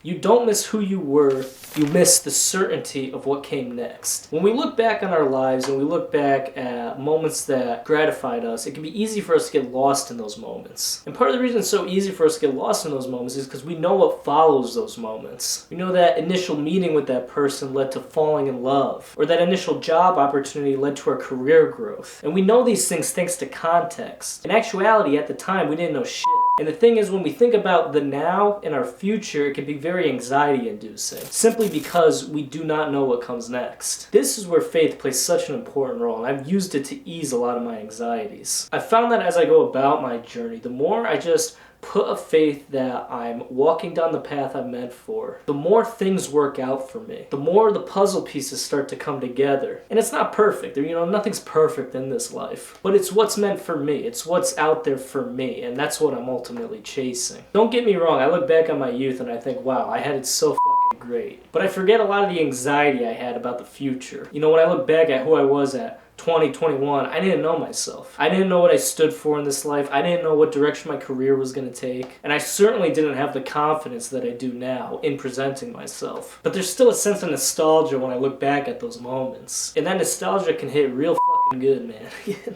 You don't miss who you were, you miss the certainty of what came next. When we look back on our lives and we look back at moments that gratified us, it can be easy for us to get lost in those moments. And part of the reason it's so easy for us to get lost in those moments is because we know what follows those moments. We know that initial meeting with that person led to falling in love, or that initial job opportunity led to our career growth. And we know these things thanks to context. In actuality, at the time, we didn't know shit. And the thing is, when we think about the now and our future, it can be very anxiety-inducing, simply because we do not know what comes next. This is where faith plays such an important role, and I've used it to ease a lot of my anxieties. I've found that as I go about my journey, the more I just put a faith that I'm walking down the path I'm meant for, the more things work out for me. The more the puzzle pieces start to come together. And it's not perfect. Nothing's perfect in this life. But it's what's meant for me. It's what's out there for me. And that's what I'm ultimately chasing. Don't get me wrong. I look back on my youth and I think, wow, I had it so fucking great. But I forget a lot of the anxiety I had about the future. When I look back at who I was at 2021, I didn't know myself. I didn't know what I stood for in this life. I didn't know what direction my career was going to take. And I certainly didn't have the confidence that I do now in presenting myself. But there's still a sense of nostalgia when I look back at those moments. And that nostalgia can hit real fucking good, man.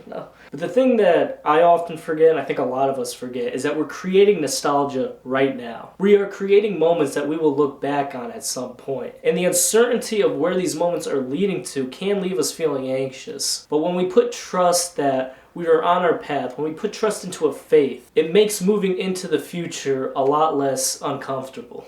But the thing that I often forget, and I think a lot of us forget, is that we're creating nostalgia right now. We are creating moments that we will look back on at some point. And the uncertainty of where these moments are leading to can leave us feeling anxious. But when we put trust that we are on our path, when we put trust into a faith, it makes moving into the future a lot less uncomfortable.